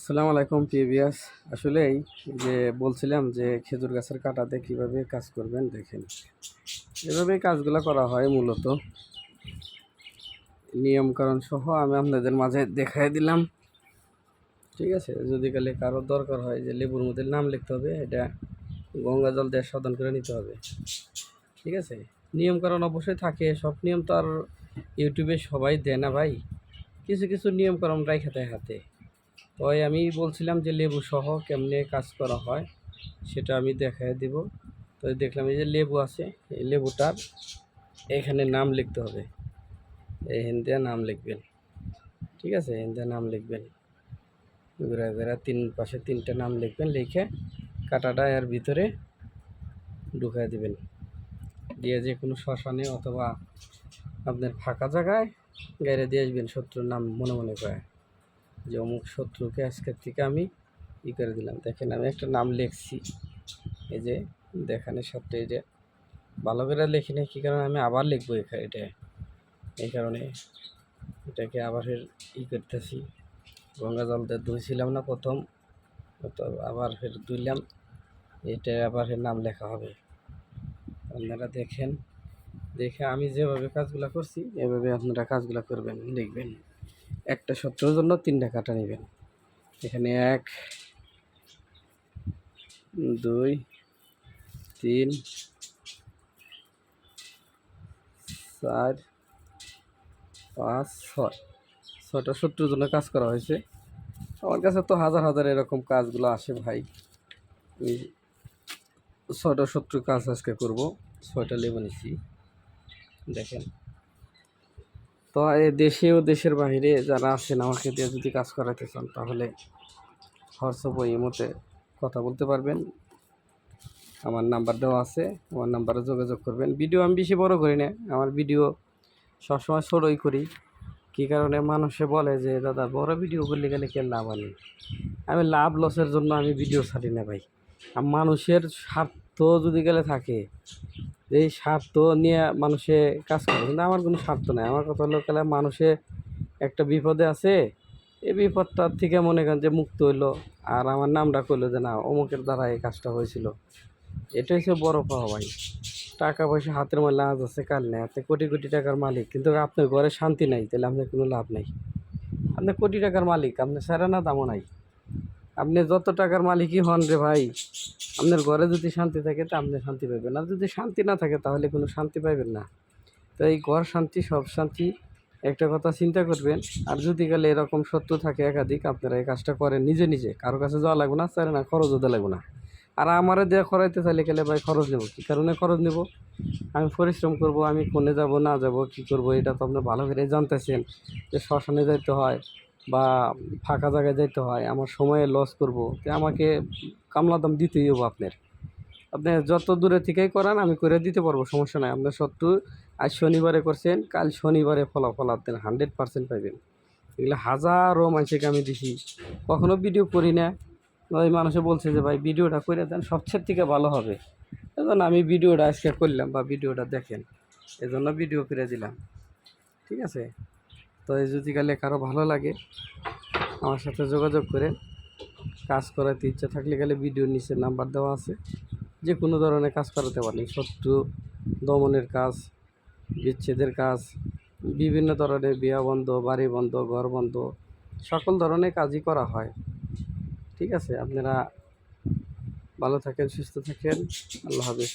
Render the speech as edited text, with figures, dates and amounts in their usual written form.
আসসালামু আলাইকুম পিভিএস। আসলেই যে বলছিলাম যে খেজুর গাছের কাঁটাতে কিভাবে কাজ করবেন দেখেন। এভাবেই কাজগুলো করা হয় মূলত, নিয়মকানুন সহ আমি আপনাদের মাঝে দেখাই দিলাম। ঠিক আছে, যদি কালে কারো দরকার হয় যে লেবুর মধ্যে নাম লিখতে হবে, এটা গঙ্গা জল দিয়ে শোধন করে নিতে হবে। ঠিক আছে, নিয়মকানুন অবশ্যই থাকে, সব নিয়ম তো আর ইউটিউবে সবাই দেয় না ভাই, কিছু কিছু নিয়মকানুন রাখা দেয় হাতে। তো আমি বলছিলাম যে লেবু সহ কেমনে কাজ করা হয় সেটা আমি দেখাই দিব। তো দেখলাম এই যে লেবু আছে, এই লেবুটার এখানে নাম লিখতে হবে, এই হিন্দিয়া নাম লিখবেন। ঠিক আছে, হিন্দিয়া নাম লিখবেন, ঘুরা ঘুরা তিন পাশে তিনটা নাম লিখবেন, লিখে কাঁটাটা এর ভিতরে ঢুকাই দিবেন, দিয়ে যে কোনো শ্মশানে অথবা আপনার ফাঁকা জায়গায় গাইরে দিয়ে আসবেন শত্রুর নাম মনে মনে করে, যে অমুক শত্রুকে আজকের থেকে আমি করে দিলাম। দেখেন আমি একটা নাম লিখছি, এই যে দেখানোর সাথে এই যে ভালো করে লিখি না, কী কারণে আমি আবার লিখবো এটা, এই কারণে এটাকে আবার ফের করতেছি। গঙ্গা জল দিয়ে ধুইছিলাম না প্রথম, তো আবার ফের ধুইলাম, এটা আবার ফের নাম লেখা হবে। আপনারা দেখেন, দেখে আমি যেভাবে কাজগুলো করছি এভাবে আপনারা কাজগুলো করবেন, লিখবেন। একটা শত্রুর জন্য 3টা কাঁটা নেবেন। এখানে 1 2 3 4 5 6, 6টা শত্রুর জন্য কাজ করা হয়েছে। আমার কাছে তো হাজার হাজার এরকম কাজগুলো আসে ভাই, আমি 6টা শত্রুর কাজ আজকে করব। 6টা লেবু নিছি দেখেন। তো এই দেশে ও দেশের বাইরে যারা আছেন আমাকে দিয়ে যদি কাজ করাতে চান তাহলে হোয়াটসঅ্যাপ ও ইমোতে কথা বলতে পারবেন, আমার নাম্বার দেওয়া আছে, আমার নাম্বারে যোগাযোগ করবেন। ভিডিও আমি বেশি বড় করি না, আমার ভিডিও সবসময় ছোটোই করি। কী কারণে মানুষে বলে যে দাদা বড় ভিডিও করলে গেলে কে লাভ আনি, আমি লাভ লসের জন্য আমি ভিডিও ছাড়ি না ভাই। আর মানুষের স্বার্থ যদি গেলে থাকে, এই স্বার্থ নিয়ে মানুষে কাজ করে, কিন্তু আমার কোনো স্বার্থ নাই। আমার কথা হলো গেলে মানুষে একটা বিপদে আছে, এই বিপদটার থেকে মনে করেন যে মুক্ত হইলো, আর আমার নামটা করলো যে না অমুকের দ্বারা এই কাজটা হয়েছিল, এটা হচ্ছে বড় পাওয়া ভাই। টাকা পয়সা হাতের মধ্যে আজ আছে কাল নেই, আপনি কোটি কোটি টাকার মালিক কিন্তু আপনার ঘরে শান্তি নাই, তাহলে আপনার কোনো লাভ নেই। আপনি কোটি টাকার মালিক, আপনার সারা না দামও নাই। আপনি যত টাকার মালিকই হন রে ভাই, আপনার ঘরে যদি শান্তি থাকে তা আপনি শান্তি পাইবেন, আর যদি শান্তি না থাকে তাহলে কোনো শান্তি পাইবেন না। তো এই ঘর শান্তি সব শান্তি, একটা কথা চিন্তা করবেন। আর যদি গেলে এরকম শত্রু থাকে একাধিক, আপনারা এই কাজটা করেন নিজে নিজে, কারো কাছে যাওয়া লাগবে না, চাই না খরচও দেওয়া লাগবে না। আর আমারে দেওয়া খরাইতে চাইলে গেলে ভাই খরচ নেব, কী কারণে খরচ নেব? আমি পরিশ্রম করব, আমি কোনে যাব না যাব কী করব এটা তো আপনি ভালো করে জানতেছেন, যে শ্মশানে যাইতে হয় বা ফাঁকা জায়গায় যাইতে হয়, আমার সময়ে লস করব, তো আমাকে কামলা দাম দিতেই হবো আপনার। আপনি যত দূরে থেকেই করান আমি করে দিতে পারবো, সমস্যা নাই। আপনার শত্রু আজ শনিবারে করছেন, কাল শনিবারে ফলাফল আপনি 100% পাইবেন। এগুলো হাজারো মানুষকে আমি দিছি, কখনো ভিডিও করি না। ওই মানুষে বলছে যে ভাই ভিডিওটা করে দেন, সবচেয়ে থেকে ভালো হবে। এজন্য আমি ভিডিওটা আজকে করলাম, বা ভিডিওটা দেখেন, এজন্য ভিডিও করে দিলাম। ঠিক আছে, তো এই যদি গেলে কারো ভালো লাগে আমার সাথে যোগাযোগ করে কাজ করাতে ইচ্ছা থাকলে গেলে ভিডিওর নিচে নাম্বার দেওয়া আছে, যে কোনো ধরনের কাজ করাতে পারি। শত্রু দমনের কাজ, বিচ্ছেদের কাজ, বিভিন্ন ধরনের বিয়া বন্ধ, বাড়ি বন্ধ, ঘর বন্ধ, সকল ধরনের কাজই করা হয়। ঠিক আছে, আপনারা ভালো থাকেন, সুস্থ থাকেন, আল্লাহ হাফেজ।